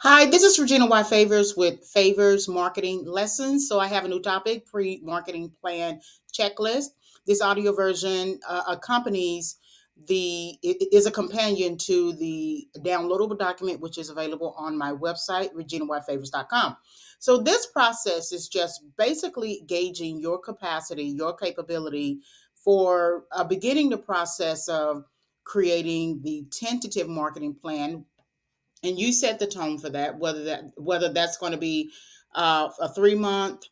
Hi, this is Regina Y. Favors with Favors Marketing Lessons. So I have a new topic, pre-marketing plan checklist. This audio version accompanies is a companion to the downloadable document, which is available on my website, reginayfavors.com. So this process is just basically gauging your capacity, your capability for beginning the process of creating the tentative marketing plan, and you set the tone for that, whether that's going to be a 3 month,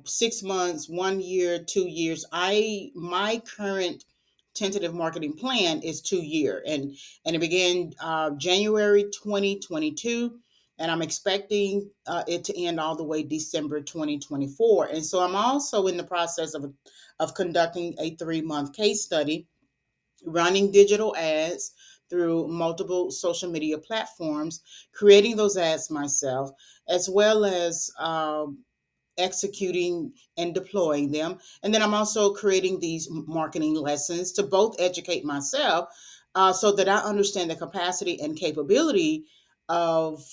6 months, 1 year, 2 years. I my current tentative marketing plan is 2 year, and it began January 2022, and I'm expecting it to end all the way December 2024. And so I'm also in the process of conducting a 3 month case study, running digital ads through multiple social media platforms, creating those ads myself, as well as executing and deploying them. And then I'm also creating these marketing lessons to both educate myself, so that I understand the capacity and capability of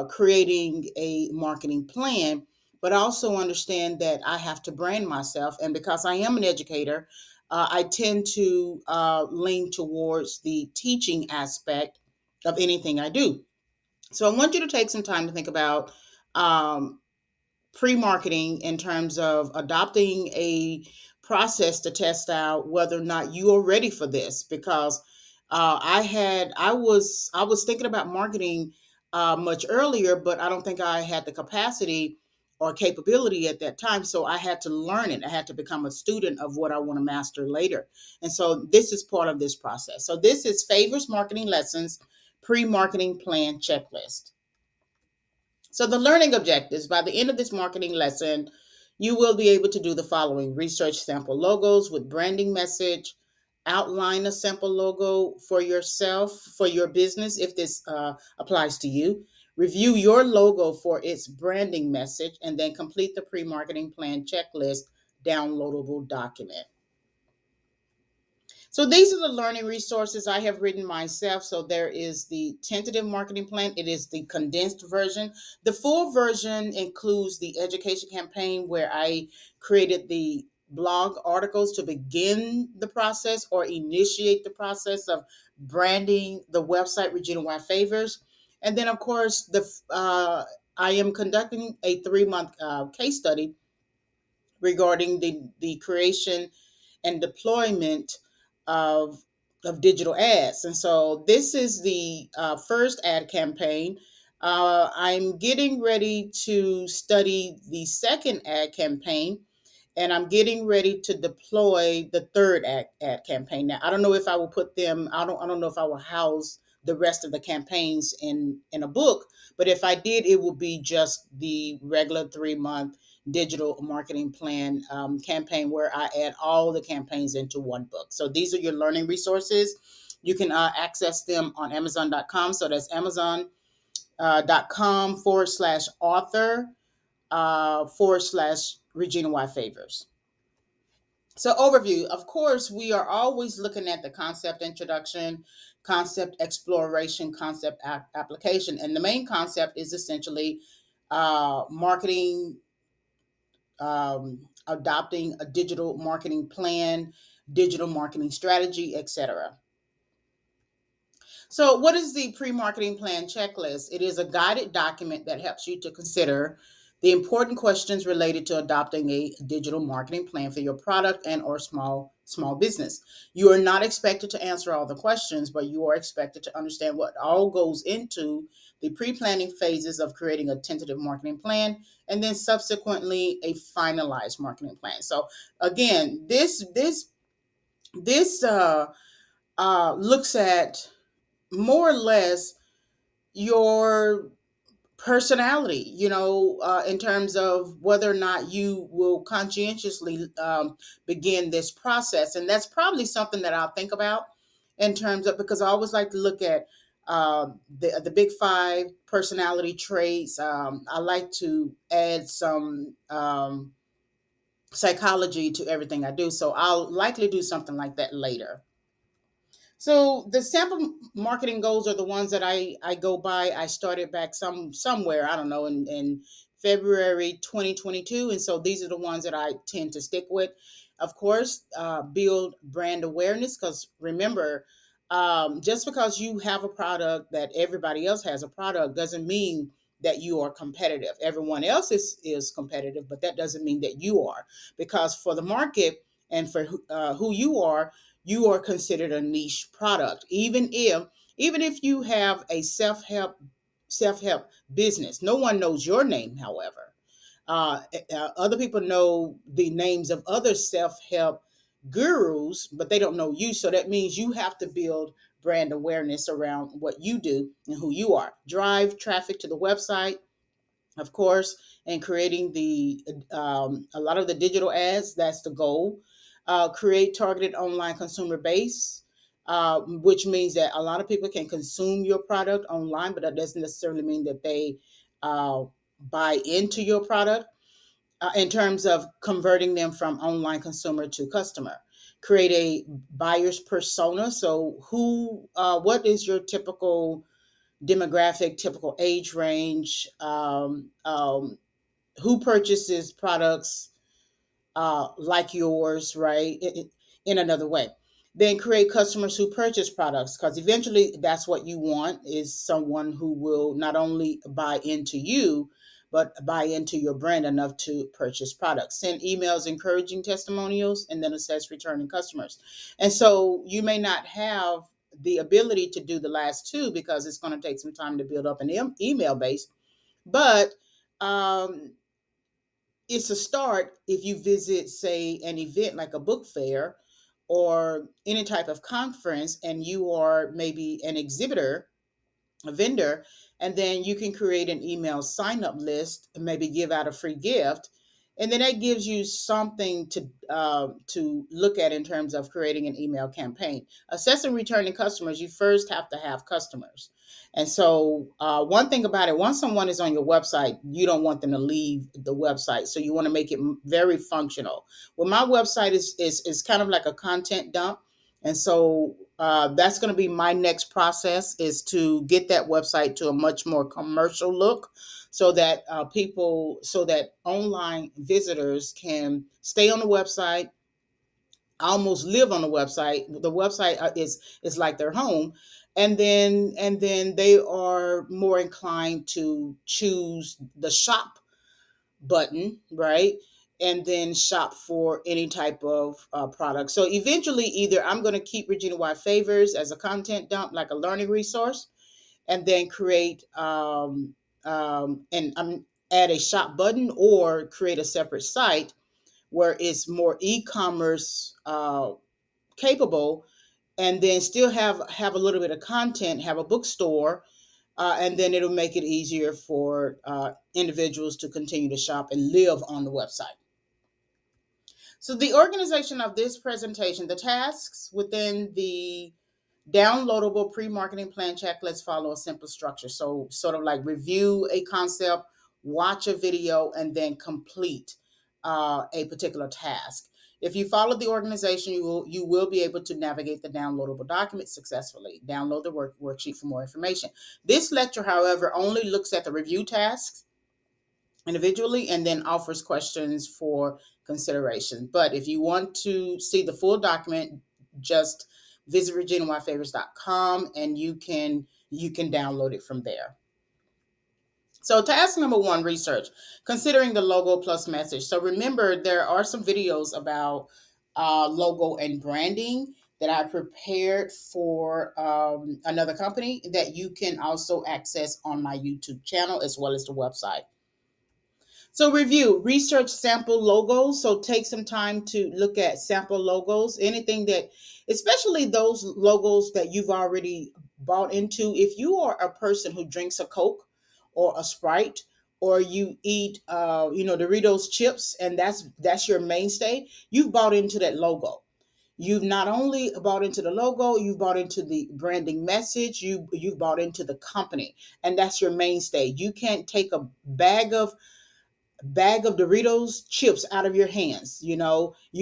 creating a marketing plan, but also understand that I have to brand myself. And because I am an educator, I tend to lean towards the teaching aspect of anything I do. So I want you to take some time to think about um, pre-marketing in terms of adopting a process to test out whether or not you are ready for this, because I was thinking about marketing much earlier, but I don't think I had the capacity or capability at that time, so I had to learn it. I had to become a student of what I want to master later. And so this is part of this process. So this is Favors Marketing Lessons Pre-Marketing Plan Checklist. So, the learning objectives: by the end of this marketing lesson, you will be able to do the following: research sample logos with branding message, outline a sample logo for yourself, for your business, if this applies to you, review your logo for its branding message, and then complete the pre marketing plan checklist downloadable document. So these are the learning resources I have written myself. So there is the tentative marketing plan. It is the condensed version. The full version includes the education campaign, where I created the blog articles to begin the process or initiate the process of branding the website Regina Y Favors. And then, of course, I am conducting a 3 month case study regarding the creation and deployment of digital ads. And so this is the first ad campaign. I'm getting ready to study the second ad campaign, and I'm getting ready to deploy the third ad campaign. Now, I don't know if I will put them. I don't know if I will house the rest of the campaigns in a book, but if I did, it would be just the regular 3 month digital marketing plan campaign, where I add all the campaigns into one book. So these are your learning resources. You can access them on Amazon.com. So that's Amazon.com / author / Regina Y Favors. So, overview: of course, we are always looking at the concept introduction, concept exploration, concept application. And the main concept is essentially marketing, adopting a digital marketing plan, digital marketing strategy, etc. So, what is the pre marketing plan checklist? It is a guided document that helps you to consider the important questions related to adopting a digital marketing plan for your product and or small business. You are not expected to answer all the questions, but you are expected to understand what all goes into the pre-planning phases of creating a tentative marketing plan, and then subsequently a finalized marketing plan. So again, this looks at more or less your personality, in terms of whether or not you will conscientiously begin this process. And that's probably something that I'll think about, in terms of, because I always like to look at the big five personality traits. I like to add some psychology to everything I do. So I'll likely do something like that later. So the sample marketing goals are the ones that I go by. I started back somewhere, I don't know, in February 2022, and so these are the ones that I tend to stick with. Of course, build brand awareness, because remember, just because you have a product that everybody else has a product doesn't mean that you are competitive. Everyone else is competitive, but that doesn't mean that you are, because for the market and for who you are considered a niche product, even if you have a self-help business. No one knows your name, however. Other people know the names of other self-help gurus, but they don't know you. So that means you have to build brand awareness around what you do and who you are. Drive traffic to the website, of course, and creating the a lot of the digital ads. That's the goal. Create targeted online consumer base, which means that a lot of people can consume your product online, but that doesn't necessarily mean that they uh, buy into your product. In terms of converting them from online consumer to customer, create a buyer's persona. So what is your typical demographic, typical age range, who purchases products like yours, right? In another way. Then create customers who purchase products, because eventually that's what you want, is someone who will not only buy into you, but buy into your brand enough to purchase products. Send emails encouraging testimonials, and then assess returning customers. And so you may not have the ability to do the last two because it's going to take some time to build up an email base. But um, it's a start if you visit, say, an event like a book fair or any type of conference, and you are maybe an exhibitor, a vendor, and then you can create an email sign up list and maybe give out a free gift. And then that gives you something to look at in terms of creating an email campaign. Assessing returning customers, you first have to have customers. And so, one thing about it, once someone is on your website, you don't want them to leave the website. So you want to make it very functional. Well, my website is kind of like a content dump, and so that's going to be my next process, is to get that website to a much more commercial look, so that so that online visitors can stay on the website, almost live on the website. The website is like their home, and then they are more inclined to choose the shop button, right? And then shop for any type of product. So eventually, either I'm going to keep Regina Y Favors as a content dump, like a learning resource, and then create and add a shop button, or create a separate site where it's more e-commerce capable, and then still have a little bit of content, have a bookstore, and then it'll make it easier for individuals to continue to shop and live on the website. So the organization of this presentation, the tasks within the downloadable pre-marketing plan checklist follow a simple structure. So sort of like review a concept, watch a video, and then complete a particular task. If you follow the organization, you will be able to navigate the downloadable document successfully. Download the worksheet for more information. This lecture, however, only looks at the review tasks individually and then offers questions for consideration. But if you want to see the full document, just visit reginayfavors.com, and you can download it from there. So task number one, research, considering the logo plus message. So remember, there are some videos about logo and branding that I prepared for another company that you can also access on my YouTube channel as well as the website. So review, research sample logos. So take some time to look at sample logos, anything that, especially those logos that you've already bought into. If you are a person who drinks a Coke or a Sprite, or you eat, Doritos chips, and that's your mainstay, you've bought into that logo. You've not only bought into the logo, you've bought into the branding message, you've bought into the company, and that's your mainstay. You can't take a bag of Doritos chips out of your hands. You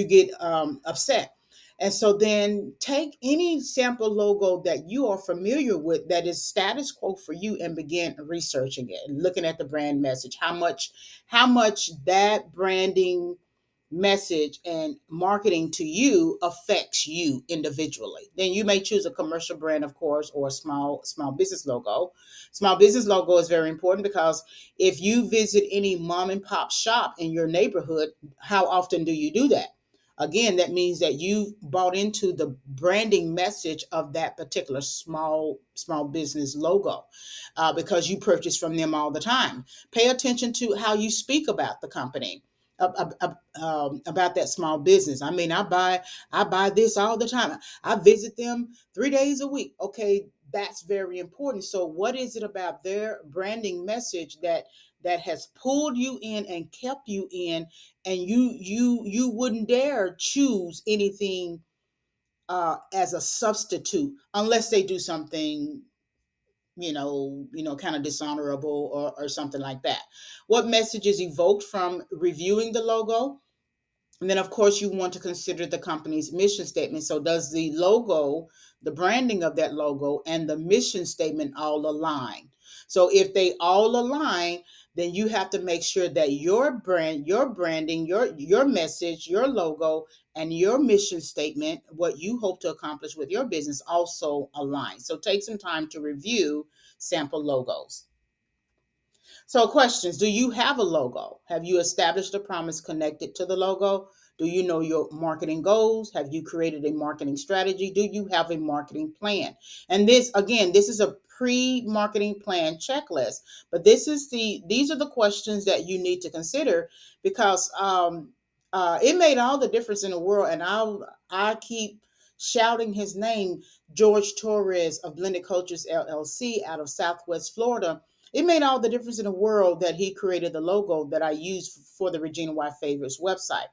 get upset. And so then take any sample logo that you are familiar with that is status quo for you and begin researching it and looking at the brand message. How much that branding message and marketing to you affects you individually. Then you may choose a commercial brand, of course, or a small business logo. Small business logo is very important because if you visit any mom and pop shop in your neighborhood, how often do you do that? Again, that means that you've bought into the branding message of that particular small business logo, because you purchase from them all the time. Pay attention to how you speak about the company, about that small business. I mean, I buy this all the time. I visit them 3 days a week. Okay, that's very important. So, what is it about their branding message that has pulled you in and kept you in, and you wouldn't dare choose anything as a substitute unless they do something, kind of dishonorable, or something like that. What message is evoked from reviewing the logo? And then, of course, you want to consider the company's mission statement. So, does the logo, the branding of that logo, and the mission statement all align? So, if they all align, then you have to make sure that your brand, your branding, your message, your logo, and your mission statement, what you hope to accomplish with your business, also align. So, take some time to review sample logos. So, questions. Do you have a logo? Have you established a promise connected to the logo? Do you know your marketing goals? Have you created a marketing strategy? Do you have a marketing plan? And this, again, this is a pre-marketing plan checklist, but these are the questions that you need to consider, because it made all the difference in the world. And I keep shouting his name, George Torres of Blended Cultures LLC out of Southwest Florida. It made all the difference in the world that he created the logo that I use for the Regina Y Favors website.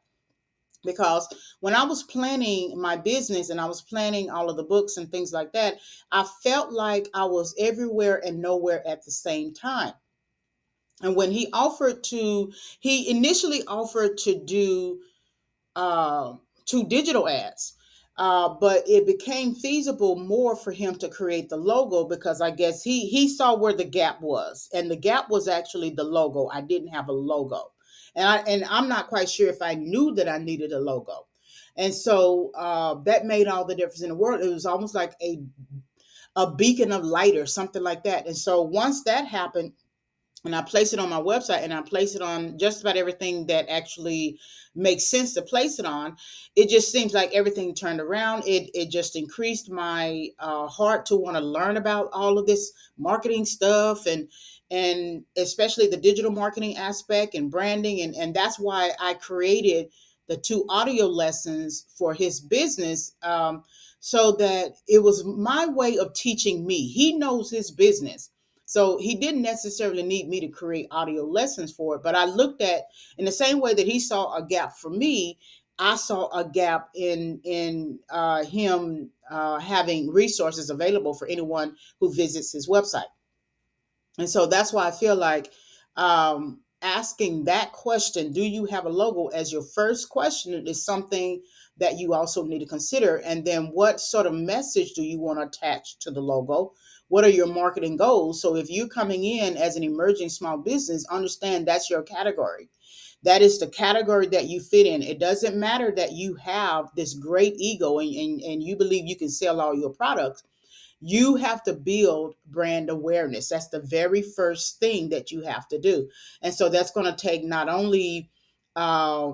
Because when I was planning my business and I was planning all of the books and things like that, I felt like I was everywhere and nowhere at the same time. And when he initially offered to do uh, to digital ads. But it became feasible more for him to create the logo, because I guess he saw where the gap was, and the gap was actually the logo. I didn't have a logo, and I'm not quite sure if I knew that I needed a logo, and so that made all the difference in the world. It was almost like a beacon of light or something like that. And so once that happened, and I place it on my website, and I place it on just about everything that actually makes sense to place it on, it just seems like everything turned around. It just increased my heart to want to learn about all of this marketing stuff, and especially the digital marketing aspect and branding, and that's why I created the two audio lessons for his business, so that it was my way of teaching me. He knows his business, so he didn't necessarily need me to create audio lessons for it, but I looked at, in the same way that he saw a gap for me, I saw a gap in him having resources available for anyone who visits his website. And so that's why I feel like asking that question, do you have a logo, as your first question is something that you also need to consider. And then what sort of message do you want to attach to the logo? What are your marketing goals? So if you're coming in as an emerging small business, understand that's your category. That is the category that you fit in. It doesn't matter that you have this great ego, and you believe you can sell all your products. You have to build brand awareness. That's the very first thing that you have to do. And so that's going to take not only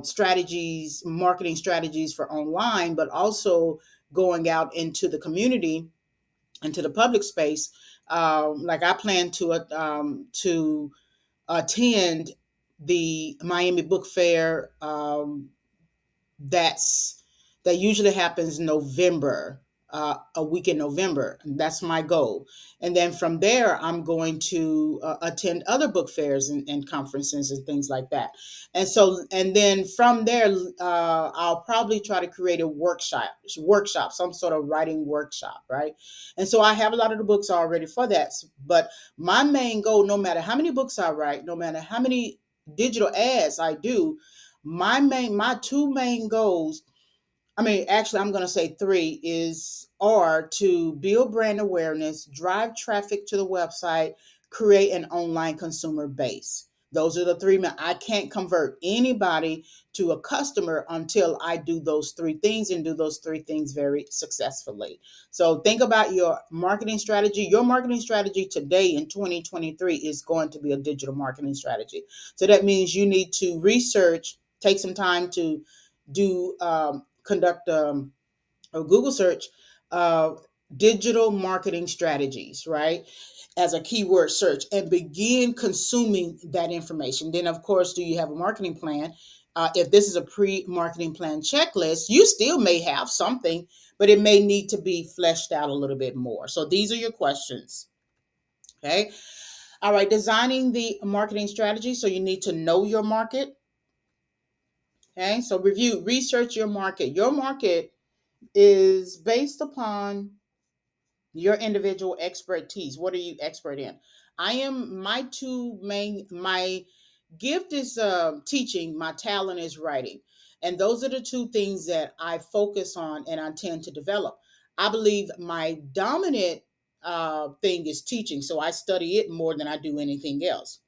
strategies, marketing strategies for online, but also going out into the community, into the public space. Like I plan to attend the Miami Book Fair. That's that usually happens November, a week in November. That's my goal. And then from there, I'm going to attend other book fairs and conferences and things like that. And so, and then from there, I'll probably try to create a workshop, some sort of writing workshop, right? And so I have a lot of the books already for that. But my main goal, no matter how many books I write, no matter how many digital ads I do, my two main goals I mean, actually, I'm going to say three is are to build brand awareness, drive traffic to the website, create an online consumer base. Those are the three. I can't convert anybody to a customer until I do those three things and do those three things very successfully. So think about your marketing strategy. Your marketing strategy today in 2023 is going to be a digital marketing strategy. So that means you need to research, take some time to do conduct a Google search, uh, digital marketing strategies, right? As a keyword search and begin consuming that information. Then, of course, do you have a marketing plan? If this is a pre marketing plan checklist, you still may have something, but it may need to be fleshed out a little bit more. So, these are your questions. Okay. All right. Designing the marketing strategy. So, you need to know your market. Okay. So, review, research your market. Your market is based upon your individual expertise. What are you expert in? I am my gift is teaching, my talent is writing. And those are the two things that I focus on and I tend to develop. I believe my dominant thing is teaching, so I study it more than I do anything else.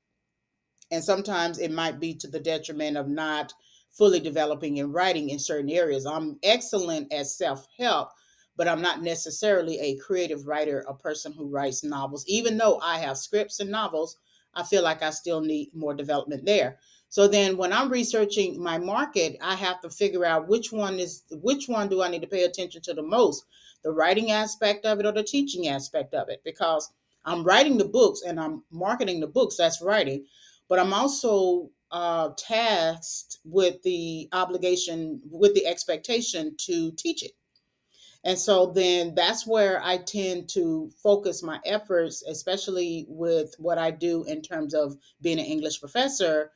And sometimes it might be to the detriment of not fully developing and writing in certain areas. I'm excellent at self-help, but I'm not necessarily a creative writer, a person who writes novels. Even though I have scripts and novels, I feel like I still need more development there. So then when I'm researching my market, I have to figure out which one do I need to pay attention to the most, the writing aspect of it or the teaching aspect of it, because I'm writing the books and I'm marketing the books, that's writing, but I'm also tasked with the obligation, with the expectation to teach it. And so then that's where I tend to focus my efforts, especially with what I do in terms of being an English professor,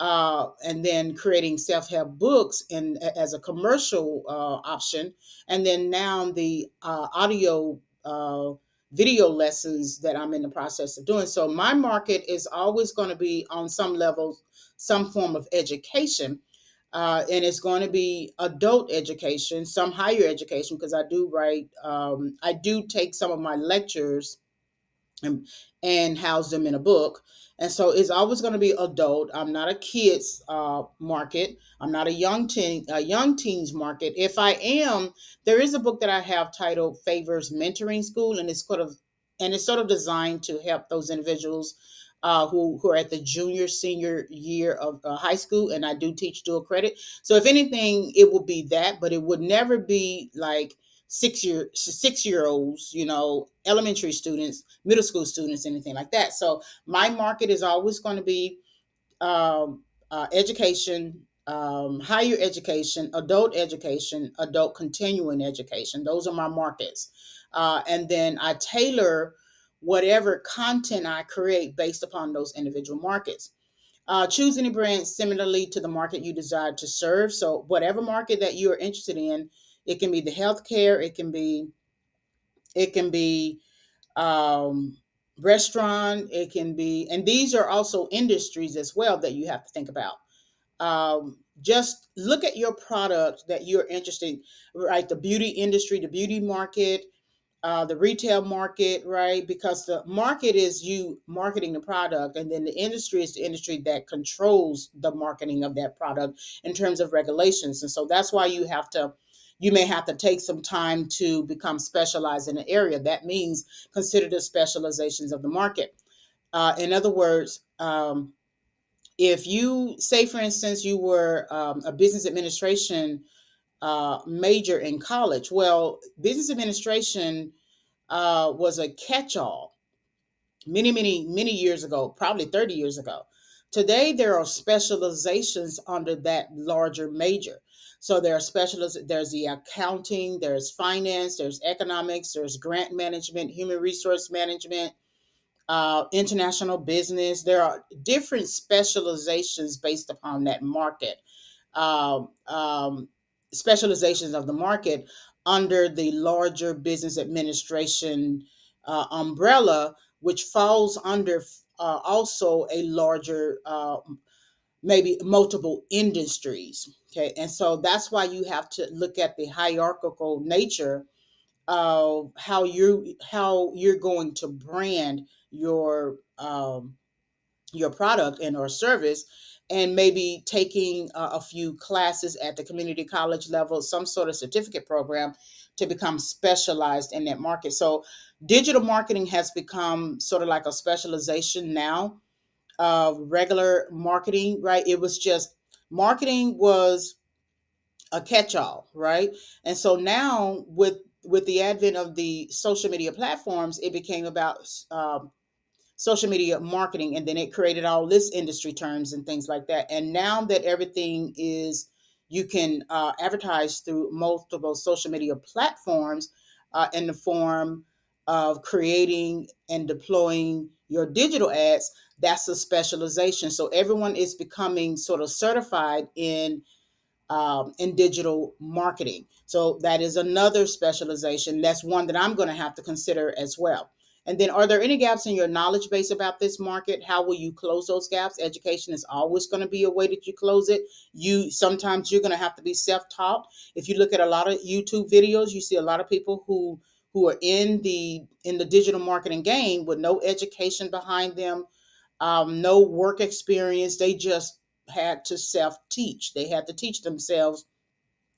and then creating self-help books in as a commercial option, and then now the audio video lessons that I'm in the process of doing. So my market is always going to be on some level, some form of education. And it's going to be adult education, some higher education, because I do write, I do take some of my lectures and, and house them in a book. And so it's always going to be adult. I'm not a kids market. I'm not a young teens market. If I am, there is a book that I have titled Favors Mentoring School, and it's sort of designed to help those individuals who are at the junior senior year of high school, and I do teach dual credit. So if anything, it will be that, but it would never be like 6 year olds, elementary students, middle school students, anything like that. So my market is always going to be education, higher education, adult continuing education. Those are my markets. And then I tailor whatever content I create based upon those individual markets. Choose any brand similarly to the market you desire to serve. So whatever market that you're interested in, it can be the healthcare, it can be um, restaurant, it can be, and these are also industries as well that you have to think about. Just look at your product that you're interested in, right? The beauty industry, the beauty market, the retail market, right? Because the market is you marketing the product, and then the industry is the industry that controls the marketing of that product in terms of regulations. And so that's why you may have to take some time to become specialized in an area. That means consider the specializations of the market. In other words, if you say, for instance, you were a business administration major in college, well, business administration was a catch-all many, many, many years ago, probably 30 years ago. Today, there are specializations under that larger major. So there are there's the accounting, there's finance, there's economics, there's grant management, human resource management, international business. There are different specializations based upon that market, um, um, specializations of the market under the larger business administration umbrella, which falls under also a larger maybe multiple industries. Okay, and so that's why you have to look at the hierarchical nature of how you're going to brand your product and or service, and maybe taking a few classes at the community college level, some sort of certificate program to become specialized in that market. So digital marketing has become sort of like a specialization now of regular marketing, right? It was just marketing was a catch-all, right? And so now with the advent of the social media platforms, it became about social media marketing, and then it created all this industry terms and things like that. And now that everything is, you can advertise through multiple social media platforms in the form of creating and deploying your digital ads. That's a specialization, so everyone is becoming sort of certified in digital marketing. So that is another specialization. That's one that I'm going to have to consider as well. And then, are there any gaps in your knowledge base about this market? How will you close those gaps? Education is always going to be a way that you close it. You sometimes you're going to have to be self-taught. If you look at a lot of YouTube videos, you see a lot of people who are in the digital marketing game with no education behind them, no work experience. They just had to self teach. They had to teach themselves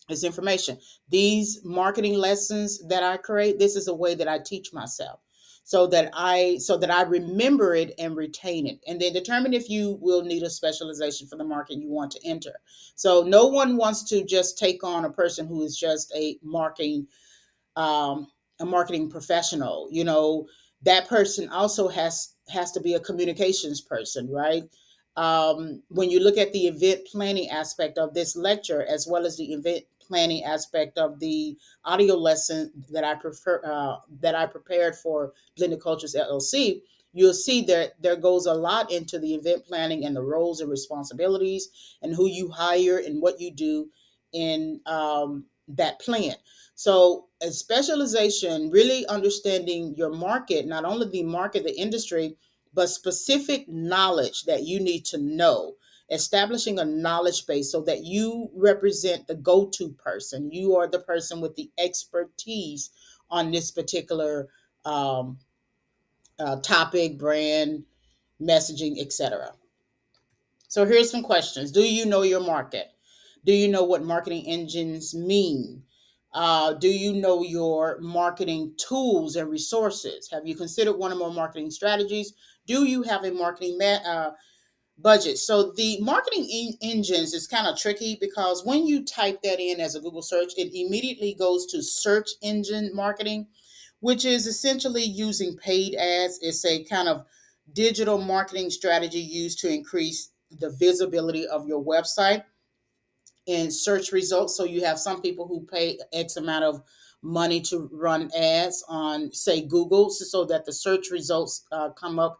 this information. These marketing lessons that I create, this is a way that I teach myself so that I remember it and retain it, and then determine if you will need a specialization for the market you want to enter. So no one wants to just take on a person who is just um, a marketing professional. That person also has to be a communications person, right? When you look at the event planning aspect of this lecture, as well as the event planning aspect of the audio lesson that I prepared for Blended Cultures LLC, you'll see that there goes a lot into the event planning and the roles and responsibilities and who you hire and what you do in that plan. So, a specialization, really understanding your market, not only the market, the industry, but specific knowledge that you need to know, establishing a knowledge base so that you represent the go to person. You are the person with the expertise on this particular um, topic, brand, messaging, etc. So here's some questions. Do you know your market? Do you know what marketing engines mean? Do you know your marketing tools and resources? Have you considered one or more marketing strategies? Do you have a marketing budget? So the marketing engines is kind of tricky because when you type that in as a Google search, it immediately goes to search engine marketing, which is essentially using paid ads. It's a kind of digital marketing strategy used to increase the visibility of your website in search results. So you have some people who pay X amount of money to run ads on, say, Google, so that the search results come up.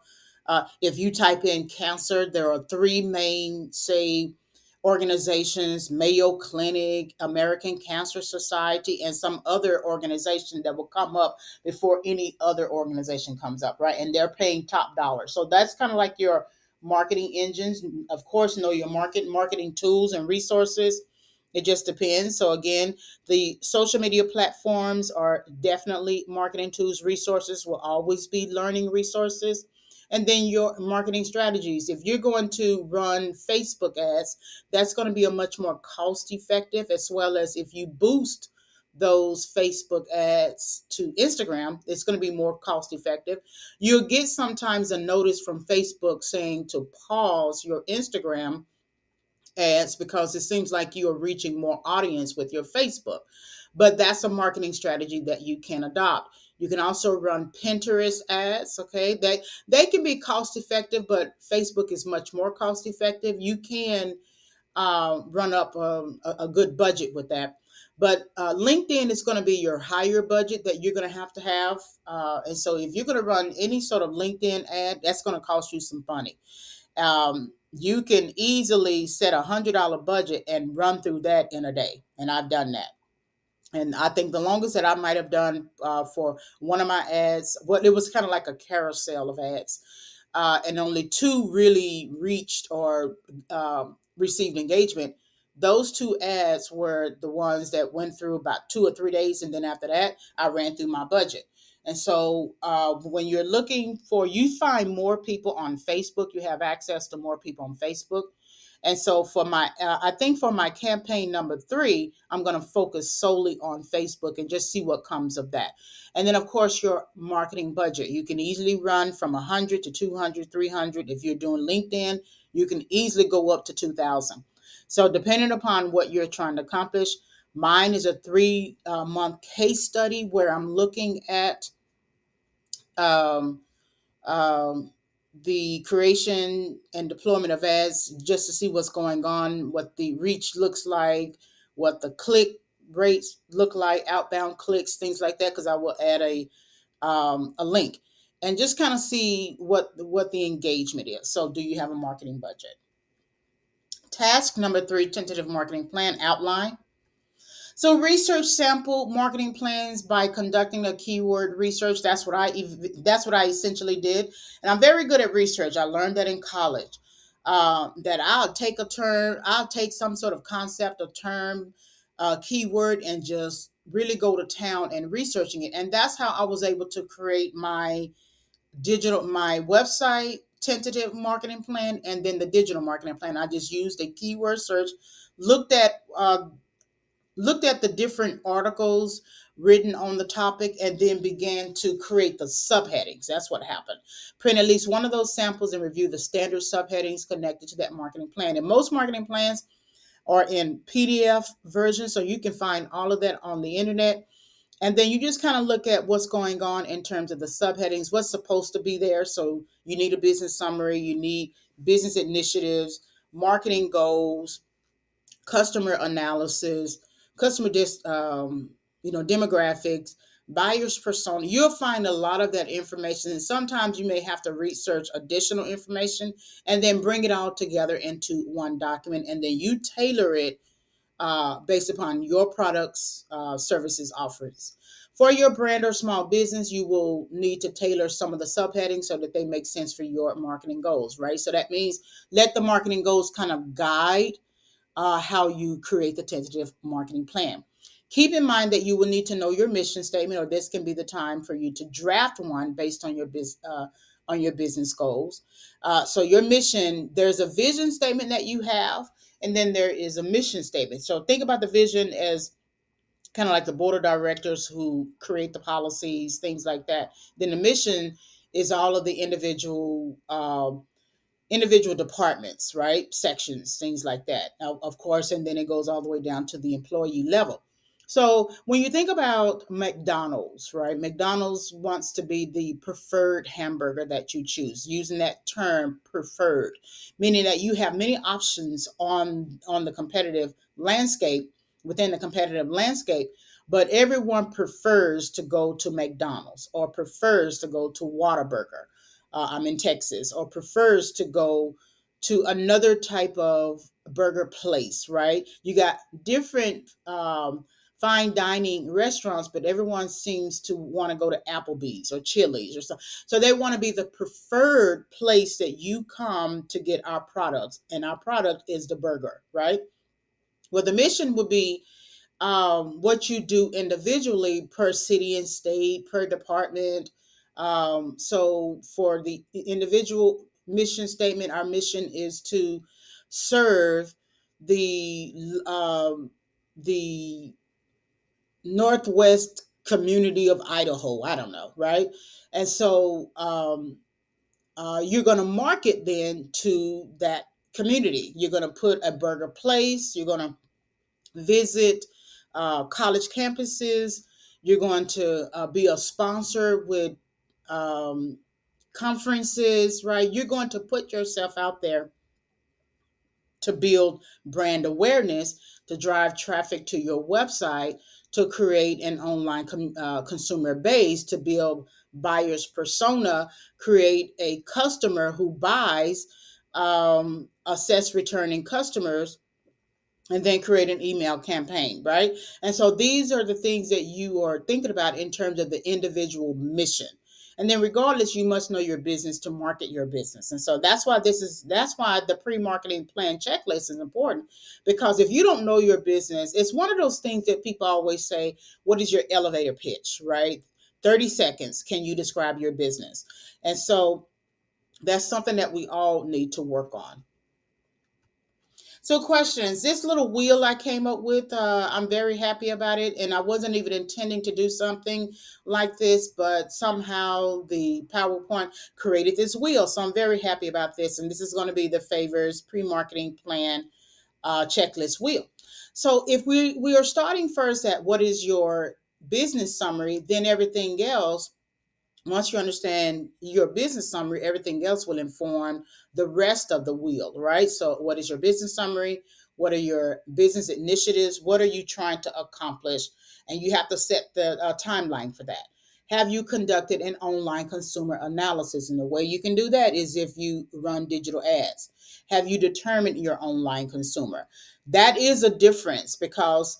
If you type in cancer, there are three main, say, organizations: Mayo Clinic, American Cancer Society, and some other organization that will come up before any other organization comes up, right? And they're paying top dollar. So that's kind of like your marketing engines. Of course, know your marketing tools and resources. It just depends. So again, the social media platforms are definitely marketing tools. Resources will always be learning resources. And then your marketing strategies. If you're going to run Facebook ads, that's going to be a much more cost effective, as well as if you boost those Facebook ads to Instagram, it's going to be more cost effective. You'll get sometimes a notice from Facebook saying to pause your Instagram ads because it seems like you are reaching more audience with your Facebook. But that's a marketing strategy that you can adopt. You can also run Pinterest ads, okay? They can be cost effective, but Facebook is much more cost effective. You can run up a good budget with that. But LinkedIn is going to be your higher budget that you're going to have. And so if you're going to run any sort of LinkedIn ad, that's going to cost you some money. You can easily set $100 budget and run through that in a day. And I've done that. And I think the longest that I might have done for one of my ads, well, it was kind of like a carousel of ads. and only two really reached or received engagement. Those two ads were the ones that went through about 2 or 3 days, and then after that, I ran through my budget. And so, when you're looking for, you find more people on Facebook. You have access to more people on Facebook. And so, I think for my campaign number three, I'm going to focus solely on Facebook and just see what comes of that. And then, of course, your marketing budget. You can easily run from 100 to 200, 300. If you're doing LinkedIn, you can easily go up to 2,000. So, depending upon what you're trying to accomplish, mine is a 3 month case study where I'm looking at um, um, the creation and deployment of ads just to see what's going on, what the reach looks like, what the click rates look like, outbound clicks, things like that. Because I will add a link and just kind of see what the engagement is. So, do you have a marketing budget? Task number three: tentative marketing plan outline. So research sample marketing plans by conducting a keyword research. That's what I essentially did, and I'm very good at research. I learned that in college. That I'll take some sort of concept or term, keyword, and just really go to town and researching it. And that's how I was able to create my website tentative marketing plan, and then the digital marketing plan. I just used a keyword search, looked at the different articles written on the topic, and then began to create the subheadings. That's what happened. Print at least one of those samples and review the standard subheadings connected to that marketing plan. And most marketing plans are in PDF version, so you can find all of that on the internet. And then you just kind of look at what's going on in terms of the subheadings, what's supposed to be there. So you need a business summary, you need business initiatives, marketing goals, customer analysis, customer demographics, buyers persona. You'll find a lot of that information, and sometimes you may have to research additional information and then bring it all together into one document, and then you tailor it based upon your products, services, offerings. For your brand or small business, you will need to tailor some of the subheadings so that they make sense for your marketing goals, right? So that means let the marketing goals kind of guide how you create the tentative marketing plan. Keep in mind that you will need to know your mission statement, or this can be the time for you to draft one based on your business goals. So your mission, there's a vision statement that you have, and then there is a mission statement. So think about the vision as kind of like the board of directors who create the policies, things like that. Then the mission is all of the individual departments, right? Sections, things like that. Of course, and then it goes all the way down to the employee level. So when you think about McDonald's, right? McDonald's wants to be the preferred hamburger that you choose, using that term preferred, meaning that you have many options on the competitive landscape, within the competitive landscape, but everyone prefers to go to McDonald's or prefers to go to Whataburger. I'm in Texas, or prefers to go to another type of burger place, right? You got different fine dining restaurants, but everyone seems to want to go to Applebee's or Chili's or so. So they want to be the preferred place that you come to get our products, and our product is the burger, right? Well, the mission would be what you do individually per city and state, per department. So for the individual mission statement, our mission is to serve the the Northwest community of Idaho. I don't know, right? And so you're going to market then to that community. You're going to put a burger place. You're going to visit college campuses. You're going to be a sponsor with um, conferences, right? You're going to put yourself out there to build brand awareness, to drive traffic to your website, to create an online consumer base, to build buyer's persona, create a customer who buys, assess returning customers, and then create an email campaign, right? And so these are the things that you are thinking about in terms of the individual mission. And then regardless, you must know your business to market your business. And so that's why the pre-marketing plan checklist is important, because if you don't know your business, it's one of those things that people always say, what is your elevator pitch, right? 30 seconds, can you describe your business? And so that's something that we all need to work on. So, questions. This little wheel I came up with, I'm very happy about it. And I wasn't even intending to do something like this, but somehow the PowerPoint created this wheel. So, I'm very happy about this. And this is going to be the Favors pre marketing plan checklist wheel. So, if we are starting first at what is your business summary, then everything else, once you understand your business summary, everything else will inform the rest of the wheel, right? So, what is your business summary? What are your business initiatives? What are you trying to accomplish? And you have to set the timeline for that. Have you conducted an online consumer analysis? And the way you can do that is if you run digital ads. Have you determined your online consumer? That is a difference, because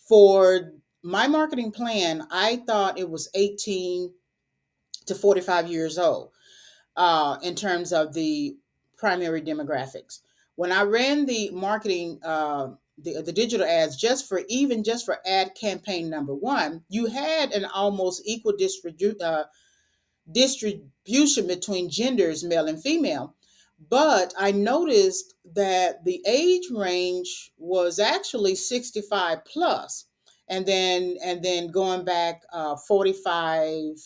for my marketing plan, I thought it was 18 to 45 years old in terms of the primary demographics. When I ran the marketing, the digital ads, just for ad campaign number one, you had an almost equal distribution between genders, male and female. But I noticed that the age range was actually 65 plus, and then going back 45,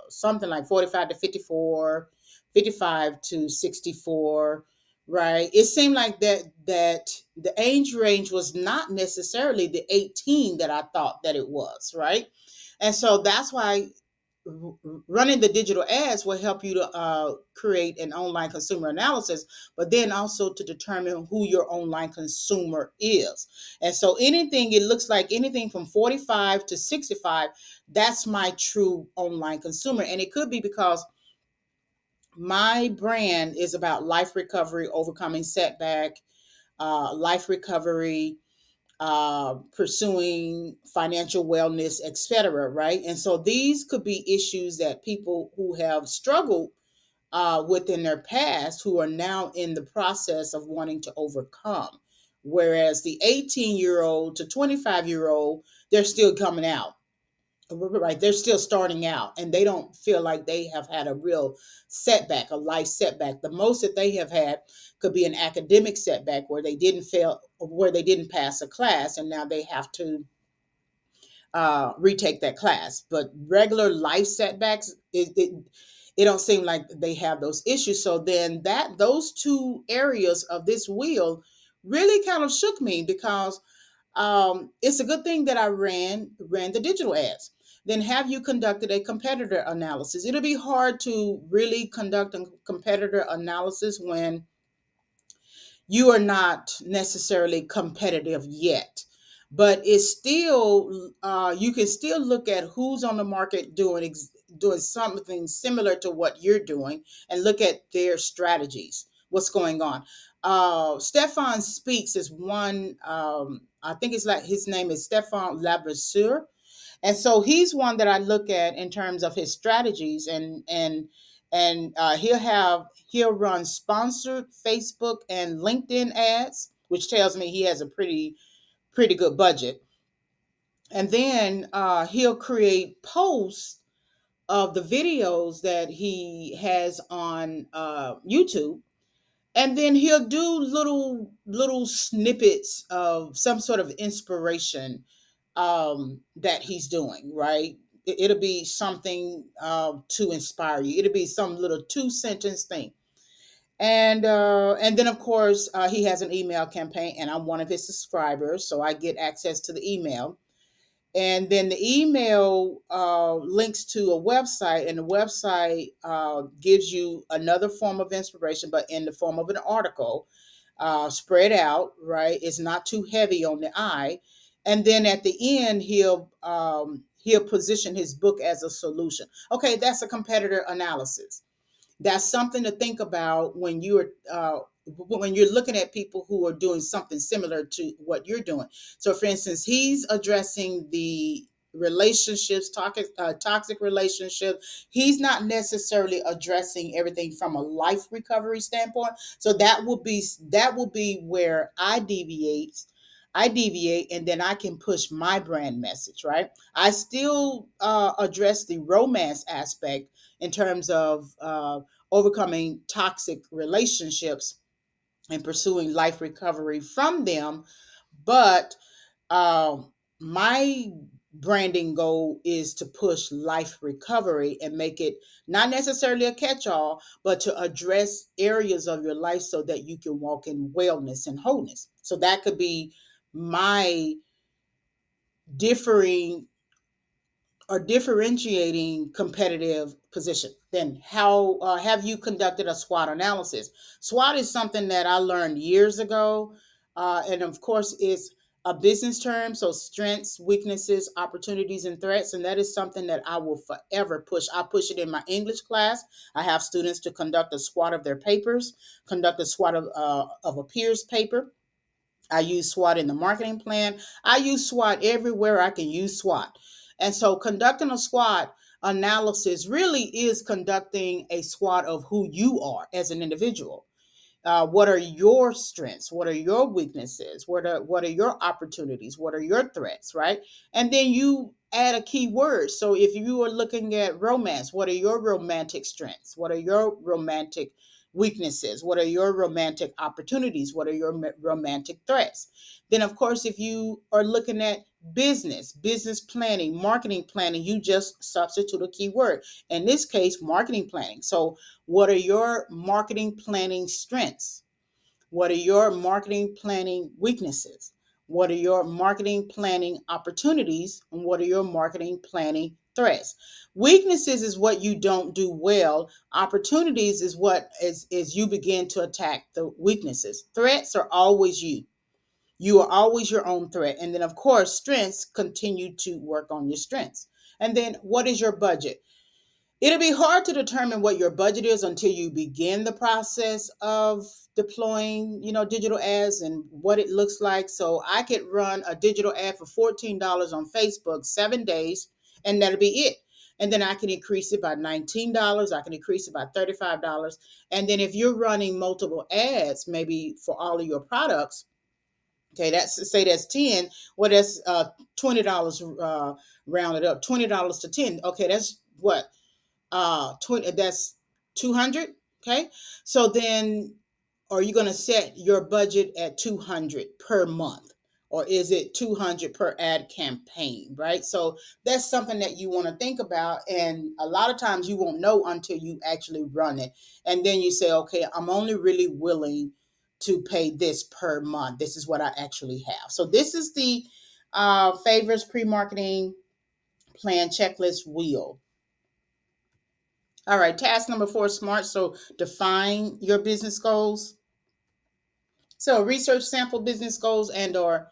something like 45 to 54, 55 to 64, right? It seemed like that the age range was not necessarily the 18 that I thought that it was, right? And so that's why running the digital ads will help you to create an online consumer analysis, but then also to determine who your online consumer is. And so anything, it looks like anything from 45 to 65, that's my true online consumer. And it could be because my brand is about life recovery, overcoming setback, life recovery, pursuing financial wellness, etc. Right, and so these could be issues that people who have struggled within their past, who are now in the process of wanting to overcome. Whereas the 18-year-old to 25-year-old, they're still coming out, right? They're still starting out, and they don't feel like they have had a real setback, a life setback. The most that they have had could be an academic setback where they didn't fail, where they didn't pass a class, and now they have to retake that class. But regular life setbacks, it don't seem like they have those issues. So then that those two areas of this wheel really kind of shook me, because it's a good thing that I ran the digital ads. Then have you conducted a competitor analysis? It'll be hard to really conduct a competitor analysis when you are not necessarily competitive yet, but it's still you can still look at who's on the market doing something similar to what you're doing, and look at their strategies, what's going on. Stefan Speaks is one. I think it's like his name is Stefan Labrasseur, and so he's one that I look at in terms of his strategies, and he'll run sponsored Facebook and LinkedIn ads, which tells me he has a pretty good budget. And then he'll create posts of the videos that he has on YouTube, and then he'll do little snippets of some sort of inspiration that he's doing, right? It'll be something to inspire you. It'll be some little 2 sentence thing. And then of course he has an email campaign, and I'm one of his subscribers, so I get access to the email. And then the email links to a website, and the website gives you another form of inspiration, but in the form of an article, spread out, right? It's not too heavy on the eye. And then at the end, he'll position his book as a solution. Okay, that's a competitor analysis. That's something to think about when you're looking at people who are doing something similar to what you're doing. So, for instance, he's addressing the relationships, toxic relationships. He's not necessarily addressing everything from a life recovery standpoint. So that will be where I deviate, and then I can push my brand message, right? I still address the romance aspect in terms of overcoming toxic relationships and pursuing life recovery from them. But my branding goal is to push life recovery and make it not necessarily a catch all, but to address areas of your life so that you can walk in wellness and wholeness. So that could be my differing or differentiating competitive position. Then, how have you conducted a SWOT analysis? SWOT is something that I learned years ago, and of course, it's a business term. So, strengths, weaknesses, opportunities, and threats, and that is something that I will forever push. I push it in my English class. I have students to conduct a SWOT of their papers, conduct a SWOT of a peer's paper. I use SWOT in the marketing plan. I use SWOT everywhere I can use SWOT. And so conducting a SWOT analysis really is conducting a SWOT of who you are as an individual. What are your strengths? What are your weaknesses? What are your opportunities? What are your threats, right? And then you add a key word. So if you are looking at romance, what are your romantic strengths? What are your romantic weaknesses? What are your romantic opportunities? What are your romantic threats? Then, of course, if you are looking at business planning, marketing planning, you just substitute a keyword. In this case, marketing planning. So what are your marketing planning strengths? What are your marketing planning weaknesses? What are your marketing planning opportunities? And what are your marketing planning threats? Weaknesses is what you don't do well. Opportunities is what is you begin to attack the weaknesses. Threats are always you. You are always your own threat. And then, of course, strengths, continue to work on your strengths. And then, what is your budget? It'll be hard to determine what your budget is until you begin the process of deploying, digital ads and what it looks like. So I could run a digital ad for $14 on Facebook 7 days, and that'll be it. And then I can increase it by $19. I can increase it by $35. And then if you're running multiple ads, maybe for all of your products, okay, that's 10. Well, that's $20 rounded up, $20 to 10. Okay, that's what 20, that's 200. Okay, so then are you going to set your budget at 200 per month, or is it 200 per ad campaign, right? So that's something that you want to think about, and a lot of times you won't know until you actually run it, and then you say, okay, I'm only really willing to pay this per month. This is what I actually have. So this is the favors pre-marketing plan checklist wheel. All right, task number 4, smart. So define your business goals. So research sample business goals and or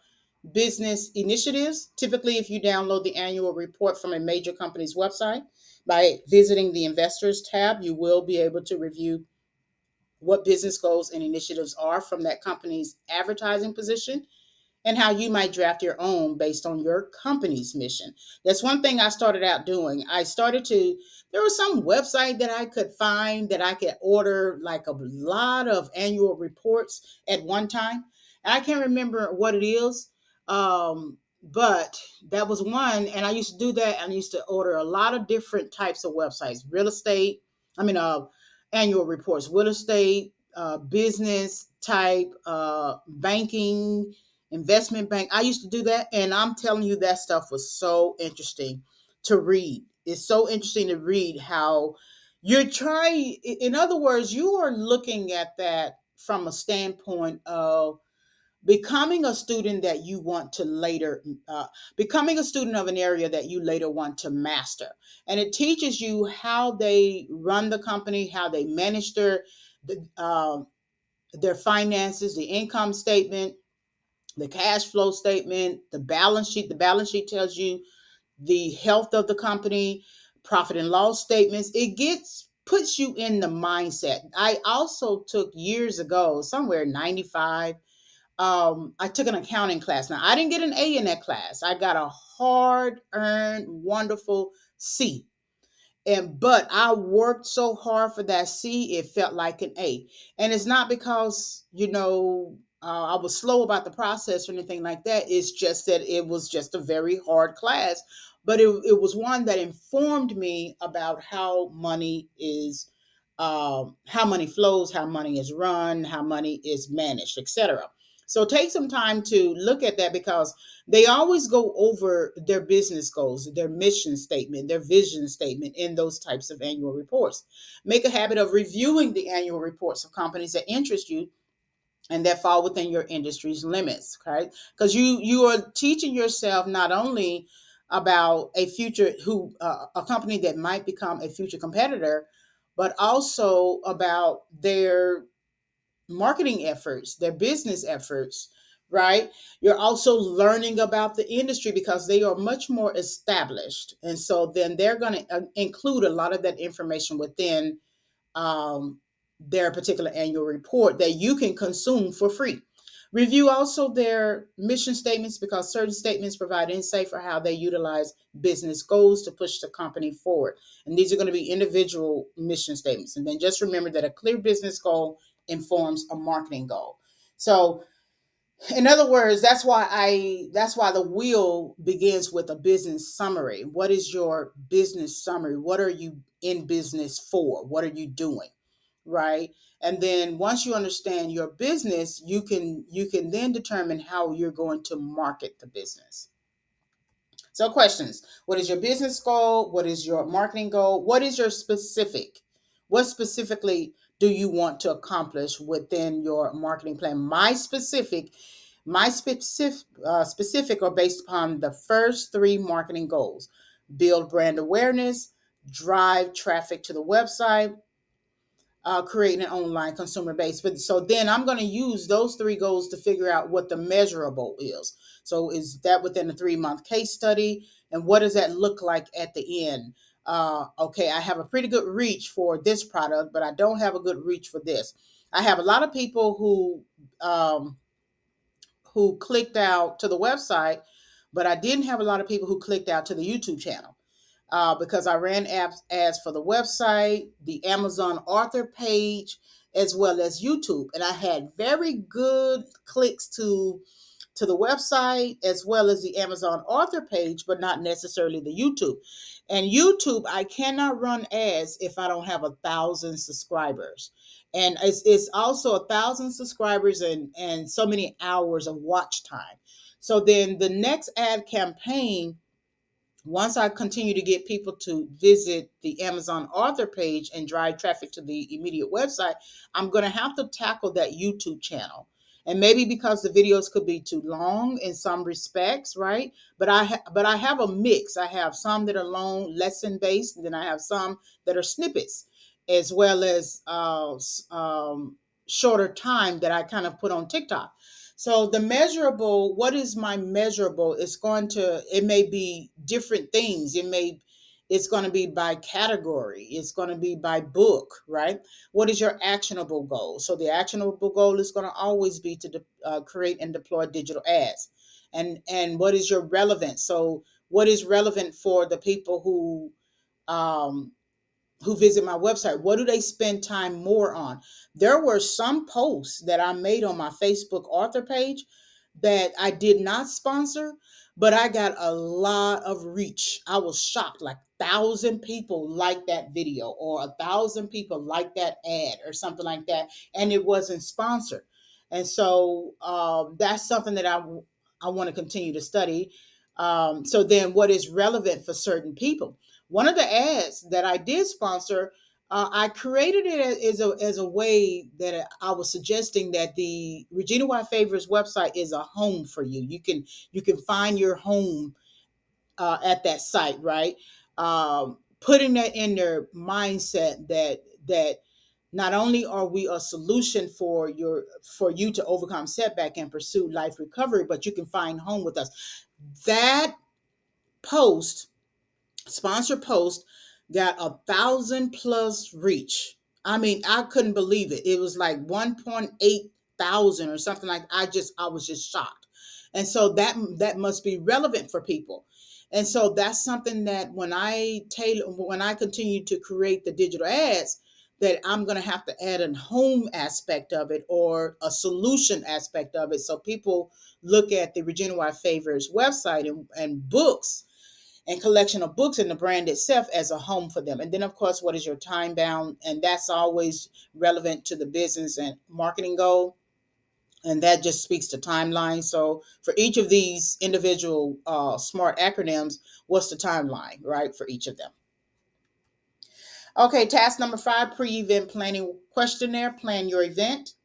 business initiatives. Typically, if you download the annual report from a major company's website, by visiting the investors tab, you will be able to review what business goals and initiatives are from that company's advertising position, and how you might draft your own based on your company's mission. That's one thing I started out doing. There was some website that I could find that I could order like a lot of annual reports at one time. And I can't remember what it is. But that was one. And I used to do that. And I used to order a lot of different types of websites, real estate, I mean, annual reports, real estate, business type, banking, investment bank. I used to do that, and I'm telling you, that stuff was so interesting to read. It's so interesting to read how you're trying. In other words, you are looking at that from a standpoint of becoming a student that you want to later, becoming a student of an area that you later want to master. And it teaches you how they run the company, how they manage their finances, the income statement, the cash flow statement, the balance sheet. The balance sheet tells you the health of the company, profit and loss statements. It puts you in the mindset. I also took years ago, somewhere 95, I took an accounting class. Now, I didn't get an A in that class. I got a hard earned, wonderful C. But I worked so hard for that C, it felt like an A. And it's not because, I was slow about the process or anything like that. It's just that it was just a very hard class. But it was one that informed me about how money flows, how money is run, how money is managed, etc. So take some time to look at that, because they always go over their business goals, their mission statement, their vision statement in those types of annual reports. Make a habit of reviewing the annual reports of companies that interest you and that fall within your industry's limits, right? Because you are teaching yourself not only about a company that might become a future competitor, but also about their marketing efforts, their business efforts, right? You're also learning about the industry because they are much more established. And so then they're going to include a lot of that information within um, their particular annual report that you can consume for free. Review also their mission statements, because certain statements provide insight for how they utilize business goals to push the company forward. And these are going to be individual mission statements. And then just remember that a clear business goal informs a marketing goal. So in other words, that's why the wheel begins with a business summary. What is your business summary? What are you in business for? What are you doing? Right? And then once you understand your business, you can then determine how you're going to market the business. So, questions. What is your business goal? What is your marketing goal? What is your specific? What specifically do you want to accomplish within your marketing plan? My specific are based upon the first three marketing goals: build brand awareness, drive traffic to the website, creating an online consumer base. But so then I'm going to use those three goals to figure out what the measurable is. So is that within a 3 month case study? And what does that look like at the end? Okay, I have a pretty good reach for this product, but I don't have a good reach for this. I have a lot of people who clicked out to the website, but I didn't have a lot of people who clicked out to the YouTube channel, because I ran ads for the website, the Amazon author page, as well as YouTube. And I had very good clicks to the website as well as the Amazon author page, but not necessarily the YouTube. And YouTube, I cannot run ads if I don't have 1,000 subscribers. And it's also 1,000 subscribers and so many hours of watch time. So then the next ad campaign, once I continue to get people to visit the Amazon author page and drive traffic to the immediate website, I'm going to have to tackle that YouTube channel. And maybe because the videos could be too long in some respects, right? But I have a mix. I have some that are long, lesson based, and then I have some that are snippets, as well as shorter time that I kind of put on TikTok. So the measurable, what is my measurable? It may be different things. It's going to be by category. It's going to be by book, right? What is your actionable goal? So the actionable goal is going to always be to create and deploy digital ads. And what is your relevance? So what is relevant for the people um, who visit my website? What do they spend time more on? There were some posts that I made on my Facebook author page that I did not sponsor, but I got a lot of reach. I was shocked, like 1,000 people liked that video, or 1,000 people liked that ad, or something like that, and it wasn't sponsored. And so that's something that I want to continue to study. So then, what is relevant for certain people? One of the ads that I did sponsor, I created it as a way that I was suggesting that the Regina Y Favors website is a home for you. You can find your home at that site, right? Putting that in their mindset that not only are we a solution for you to overcome setback and pursue life recovery, but you can find home with us. That post sponsor post got 1,000 plus reach. I mean, I couldn't believe it. It was like 1.8 100,000 or something like. I was just shocked, and so that must be relevant for people. And so that's something that when I continue to create the digital ads, that I'm going to have to add a home aspect of it or a solution aspect of it, so people look at the Regina Y Favors website and books and collection of books and the brand itself as a home for them. And then, of course, what is your time bound? And that's always relevant to the business and marketing goal. And that just speaks to timeline. So for each of these individual smart acronyms, what's the timeline, right, for each of them? Okay, task number 5, pre-event planning questionnaire. Plan your event.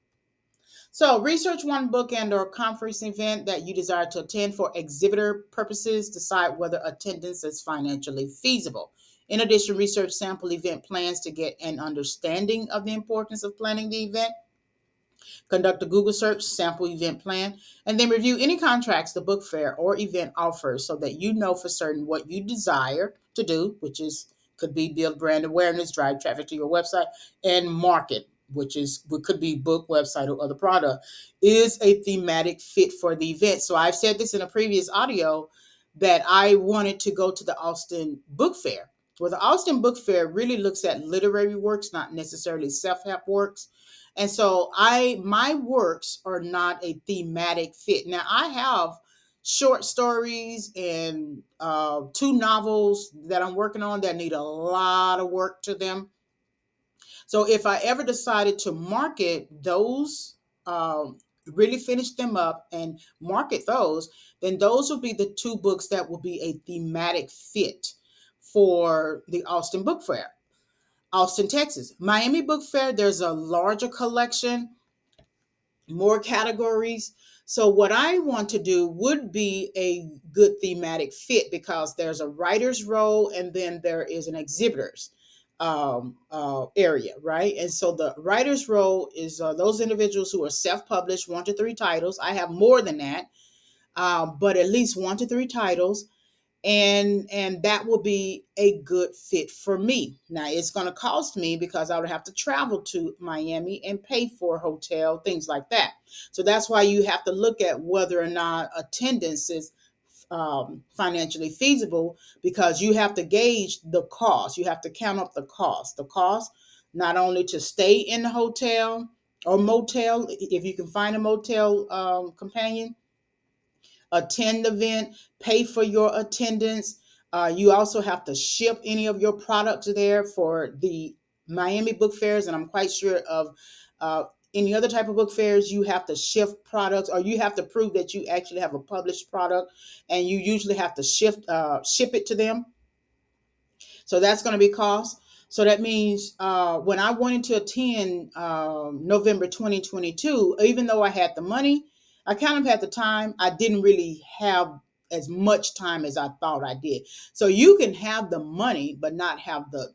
So, research one book and or conference event that you desire to attend for exhibitor purposes. Decide whether attendance is financially feasible. In addition, research sample event plans to get an understanding of the importance of planning the event. Conduct a Google search, sample event plan, and then review any contracts the book fair or event offers so that you know for certain what you desire to do, which is could be build brand awareness, drive traffic to your website, and market, which is what could be book, website, or other product, is a thematic fit for the event. So I've said this in a previous audio that I wanted to go to the Austin Book Fair. Well, the Austin Book Fair really looks at literary works, not necessarily self-help works. And so my works are not a thematic fit. Now I have short stories and 2 novels that I'm working on that need a lot of work to them. So if I ever decided to market those, really finish them up and market those, then those will be the 2 books that will be a thematic fit for the Austin Book Fair. Austin, Texas. Miami Book Fair, there's a larger collection, more categories. So what I want to do would be a good thematic fit because there's a writer's role and then there is an exhibitor's area, right? And so the writer's role is those individuals who are self-published, 1 to 3 titles. I have more than that, but at least 1 to 3 titles, and that will be a good fit for me. Now it's going to cost me because I would have to travel to Miami and pay for a hotel, things like that. So that's why you have to look at whether or not attendance is financially feasible, because you have to gauge the cost. You have to count up the cost not only to stay in the hotel or motel, if you can find a motel companion, attend the event, pay for your attendance. You also have to ship any of your products there for the Miami book fairs, and I'm quite sure of uh, any other type of book fairs. You have to ship products, or you have to prove that you actually have a published product, and you usually have to ship it to them. So that's going to be cost. So that means when I wanted to attend November 2022, even though I had the money, I kind of had the time, I didn't really have as much time as I thought I did. So you can have the money, but not have the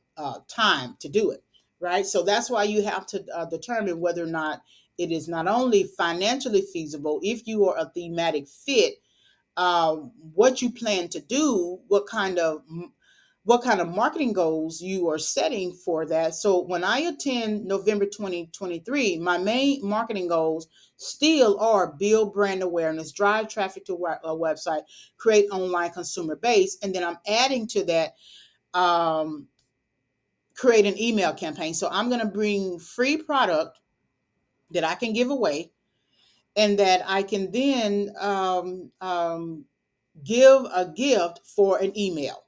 time to do it, right? So that's why you have to determine whether or not it is not only financially feasible, if you are a thematic fit, what you plan to do, what kind of marketing goals you are setting for that. So when I attend November 2023, my main marketing goals still are build brand awareness, drive traffic to a website, create online consumer base, and then I'm adding to that, um, create an email campaign. So I'm going to bring free product that I can give away and that I can then give a gift for an email.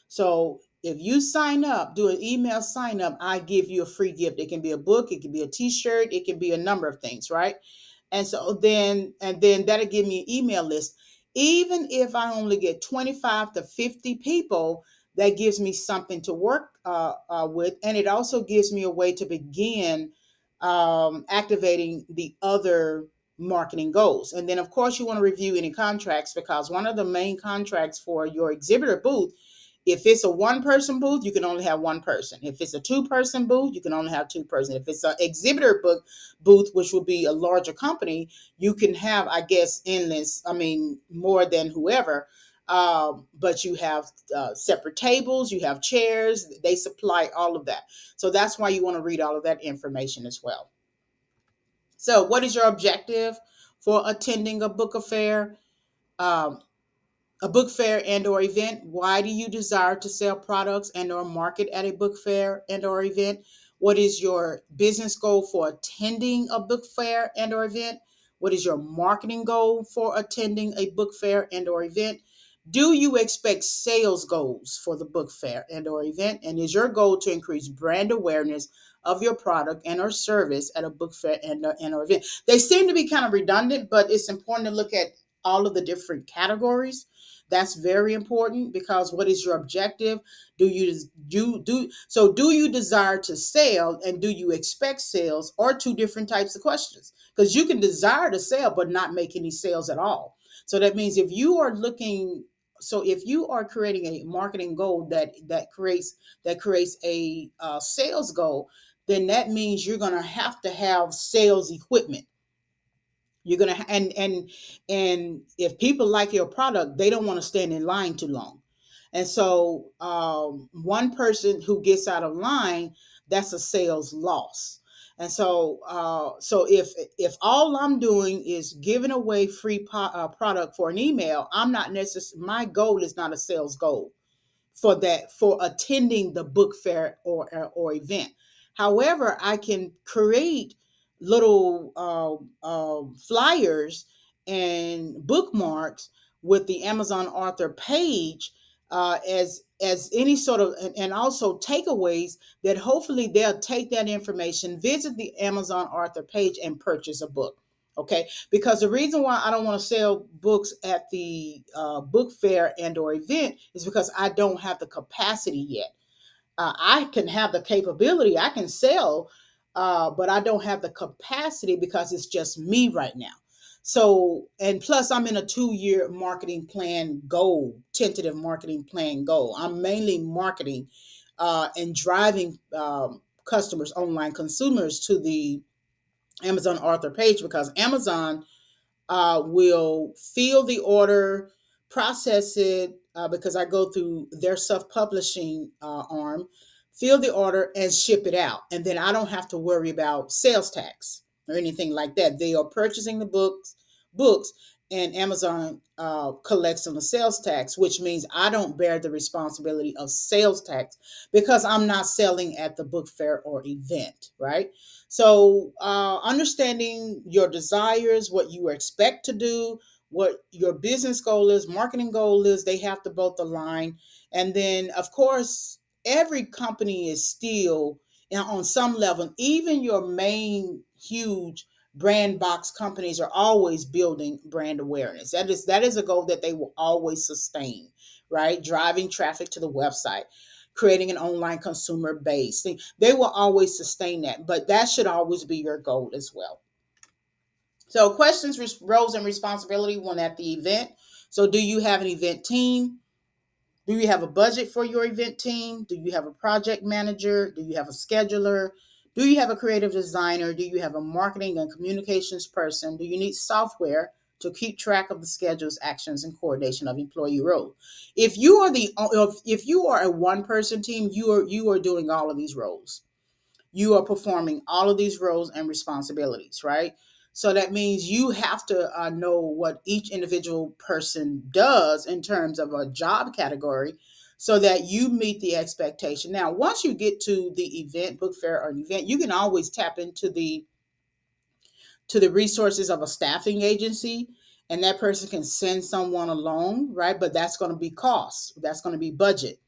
So if you sign up, do an email sign up, I give you a free gift. It can be a book, it can be a t-shirt, it can be a number of things, right? And then that'll give me an email list. Even if I only get 25 to 50 people, that gives me something to work with. And it also gives me a way to begin activating the other marketing goals. And then, of course, you want to review any contracts, because one of the main contracts for your exhibitor booth, if it's a 1 person booth, you can only have 1 person. If it's a 2 person booth, you can only have 2 person. If it's an exhibitor booth, which will be a larger company, you can have, I guess, more than whoever. But you have separate tables, you have chairs, they supply all of that. So that's why you want to read all of that information as well. So, what is your objective for attending Um, a book fair and or event? Why do you desire to sell products and or market at a book fair and or event? What is your business goal for attending a book fair and or event? What is your marketing goal for attending a book fair and or event? Do you expect sales goals for the book fair and or event? And is your goal to increase brand awareness of your product and or service at a book fair and or event? They seem to be kind of redundant, but it's important to look at all of the different categories. That's very important, because what is your objective? Do you desire to sell, and do you expect sales, or two different types of questions? Because you can desire to sell but not make any sales at all. So that means if you are creating a marketing goal that creates a sales goal, then that means you're going to have sales equipment. You're gonna and if people like your product, they don't want to stand in line too long. And so, one person who gets out of line, that's a sales loss. And so, if all I'm doing is giving away free product for an email, I'm not necessarily, my goal is not a sales goal for attending the book fair or event. However, I can create little flyers and bookmarks with the Amazon author page, as any sort of, and also takeaways that hopefully they'll take that information, visit the Amazon author page, and purchase a book. Okay, because the reason why I don't want to sell books at the book fair and or event is because I don't have the capacity yet. I can have the capability, I can sell, but I don't have the capacity because it's just me right now. So, and plus, I'm in a 2-year marketing plan goal, tentative marketing plan goal. I'm mainly marketing and driving customers, online consumers, to the Amazon author page, because Amazon will fill the order, process it, because I go through their self publishing arm, fill the order and ship it out. And then I don't have to worry about sales tax or anything like that. They are purchasing the books, and Amazon collects on the sales tax, which means I don't bear the responsibility of sales tax because I'm not selling at the book fair or event, right? So, understanding your desires, what you expect to do, what your business goal is, marketing goal is, they have to both align. And then, of course, every company is still, on some level, even your main huge brand box companies are always building brand awareness. That is a goal that they will always sustain, right? Driving traffic to the website, creating an online consumer base. They will always sustain that, but that should always be your goal as well. So, questions, roles, and responsibility when at the event. So, do you have an event team? Do you have a budget for your event team? Do you have a project manager? Do you have a scheduler? Do you have a creative designer? Do you have a marketing and communications person? Do you need software to keep track of the schedules, actions, and coordination of employee roles? If you are a one person team, you are doing all of these roles. You are performing all of these roles and responsibilities, right? So that means you have to know what each individual person does in terms of a job category, so that you meet the expectation. Now, once you get to the event, book fair or an event, you can always tap into the resources of a staffing agency, and that person can send someone along, right? But that's going to be cost. That's going to be budget.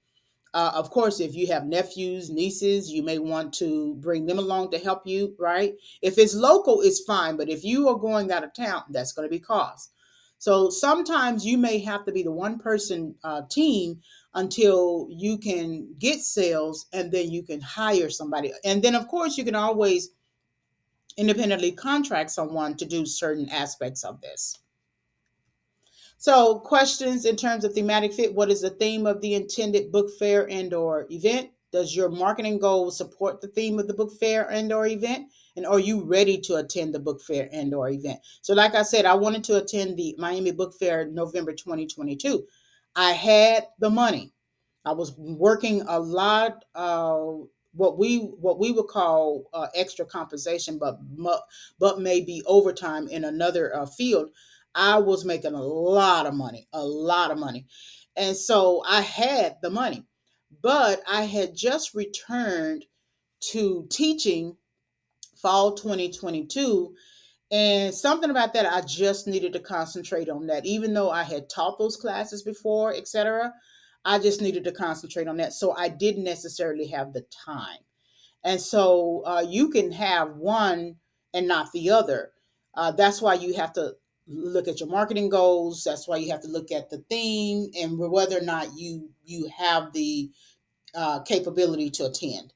Of course, if you have nephews, nieces, you may want to bring them along to help you, right? If it's local, it's fine. But if you are going out of town, that's going to be cost. So sometimes you may have to be the one person team until you can get sales, and then you can hire somebody. And then, of course, you can always independently contract someone to do certain aspects of this. So, questions in terms of thematic fit. What is the theme of the intended book fair and or event? Does your marketing goal support the theme of the book fair and or event? And are you ready to attend the book fair and or event? So, like I said, I wanted to attend the Miami Book Fair November 2022. I had the money. I was working a lot what we would call extra compensation, but maybe overtime in another field. I was making a lot of money, and so I had the money, but I had just returned to teaching fall 2022, and something about that, I just needed to concentrate on that. Even though I had taught those classes before, etc., I just needed to concentrate on that. So I didn't necessarily have the time. And so you can have one and not the other. That's why you have to look at your marketing goals. That's why you have to look at the theme and whether or not you have the capability to attend.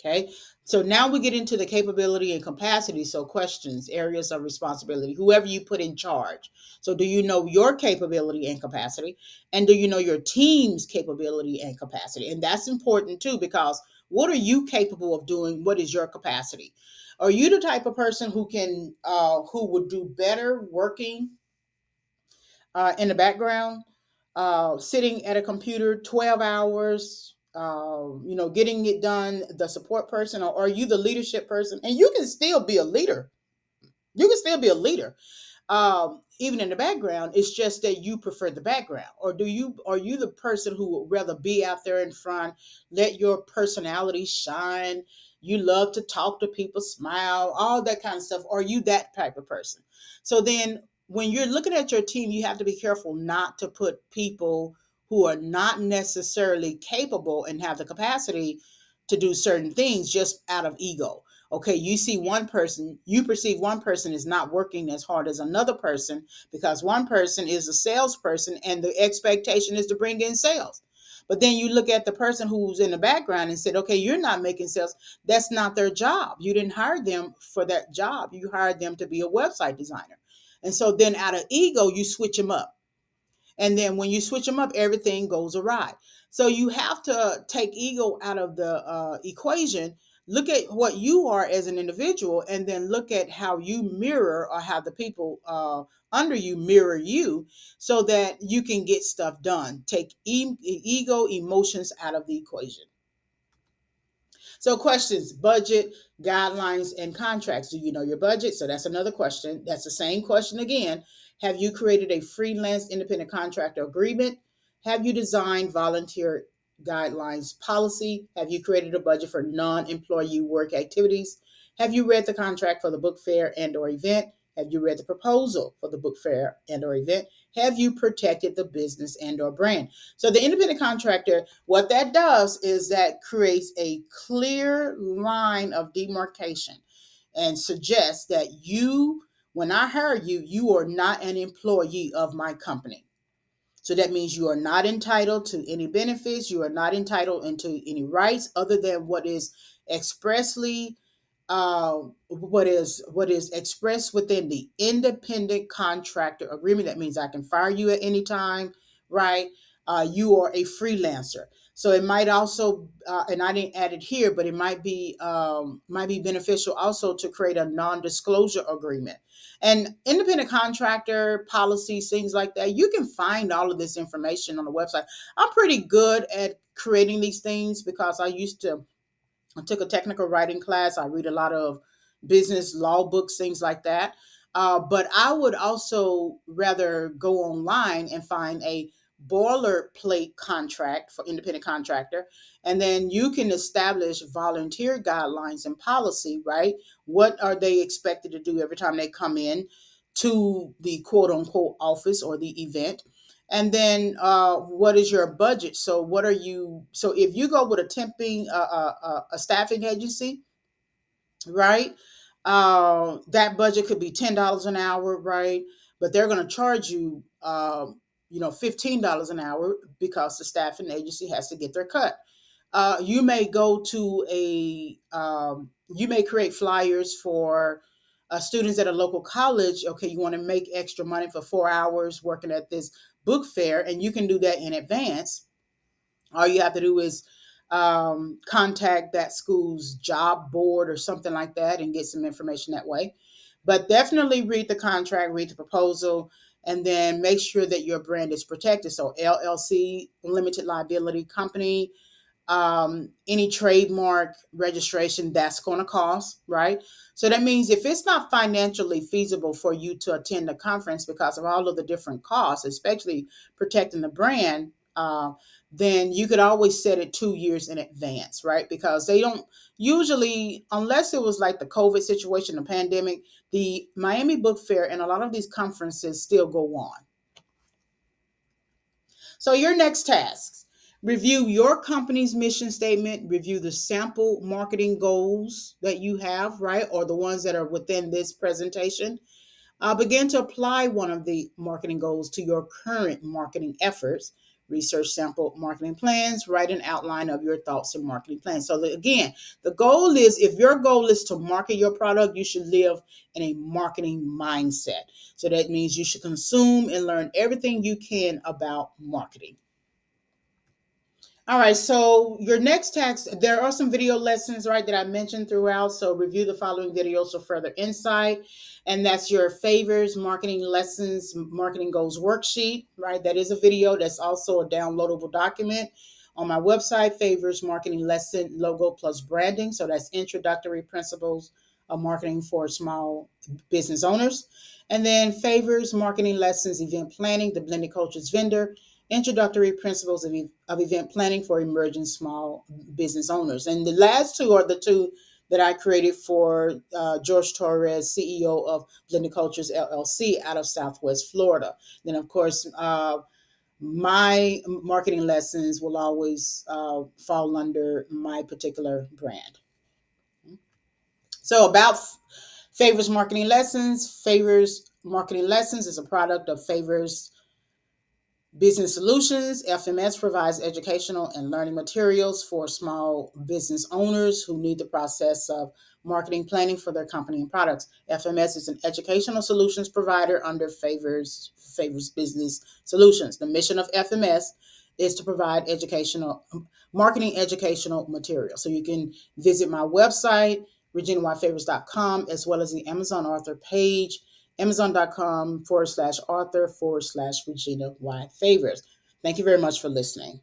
Okay. So now we get into the capability and capacity. So questions, areas of responsibility, whoever you put in charge. So do you know your capability and capacity? And do you know your team's capability and capacity? And that's important too, because what are you capable of doing? What is your capacity? Are you the type of person who would do better working in the background, sitting at a computer 12 hours, getting it done, the support person, or are you the leadership person? And you can still be a leader. You can still be a leader, even in the background. It's just that you prefer the background, or are you the person who would rather be out there in front, let your personality shine? You love to talk to people, smile, all that kind of stuff. Are you that type of person? So then when you're looking at your team, you have to be careful not to put people who are not necessarily capable and have the capacity to do certain things just out of ego. Okay, you perceive one person is not working as hard as another person because one person is a salesperson and the expectation is to bring in sales. But then you look at the person who's in the background and said, okay, you're not making sales. That's not their job. You didn't hire them for that job. You hired them to be a website designer. And so then out of ego, you switch them up. And then when you switch them up, everything goes awry. So you have to take ego out of the equation. Look at what you are as an individual, and then look at how you mirror or how the people under you mirror you so that you can get stuff done. Take ego emotions out of the equation. So questions, budget, guidelines, and contracts. Do you know your budget? So that's another question. That's the same question again. Have you created a freelance independent contractor agreement? Have you designed volunteer guidelines policy? Have you created a budget for non-employee work activities? Have you read the contract for the book fair and or event? Have you read the proposal for the book fair and or event? Have you protected the business and or brand? So the independent contractor, what that does is that creates a clear line of demarcation and suggests that when I hire you, you are not an employee of my company. So that means you are not entitled to any benefits. You are not entitled into any rights other than what is expressly what is expressed within the independent contractor agreement. That means I can fire you at any time, right? You are a freelancer. So it might also, and I didn't add it here, but it might be beneficial also to create a non-disclosure agreement and independent contractor policies, things like that. You can find all of this information on the website. I'm pretty good at creating these things because I took a technical writing class. I read a lot of business law books, things like that. But I would also rather go online and find a boilerplate contract for independent contractor. And then you can establish volunteer guidelines and policy, right? What are they expected to do every time they come in to the quote unquote office or the event? And then what is your budget? So if you go with a staffing agency, right? That budget could be $10 an hour, right? But they're going to charge you, $15 an hour because the staffing agency has to get their cut. You may create flyers for students at a local college. Okay, you want to make extra money for 4 hours working at this book fair, and you can do that in advance. All you have to do is contact that school's job board or something like that and get some information that way. But definitely read the contract, read the proposal, and then make sure that your brand is protected. So LLC, limited liability company, Any trademark registration that's going to cost, right? So that means if it's not financially feasible for you to attend the conference because of all of the different costs, especially protecting the brand, then you could always set it 2 years in advance, right? Because they don't usually, unless it was like the COVID situation, the pandemic, the Miami Book Fair and a lot of these conferences still go on. So, your next tasks: review your company's mission statement, review the sample marketing goals that you have, right? Or the ones that are within this presentation. Begin to apply one of the marketing goals to your current marketing efforts. Research sample marketing plans, write an outline of your thoughts and marketing plans. So, again, the goal is, if your goal is to market your product, you should live in a marketing mindset. So, that means you should consume and learn everything you can about marketing. All right, so your next task, there are some video lessons, right, that I mentioned throughout. So review the following videos for further insight. And that's your favors, marketing lessons, marketing goals worksheet, right? That is a video. That's also a downloadable document on my website, favors, marketing lesson, logo plus branding. So that's introductory principles of marketing for small business owners. And then favors, marketing lessons, event planning, the blended cultures vendor, introductory principles of event planning for emerging small business owners. And the last two are the two that I created for George Torres, CEO of Blended Cultures LLC out of Southwest Florida. Then, of course, my marketing lessons will always fall under my particular brand. So, about Favors Marketing Lessons. Favors Marketing Lessons is a product of Favors Business Solutions. FMS provides educational and learning materials for small business owners who need the process of marketing planning for their company and products. FMS is an educational solutions provider under Favors Business Solutions. The mission of FMS is to provide marketing educational material. So you can visit my website, reginayfavors.com, as well as the Amazon author page, amazon.com/author/Regina Y Favors. Thank you very much for listening.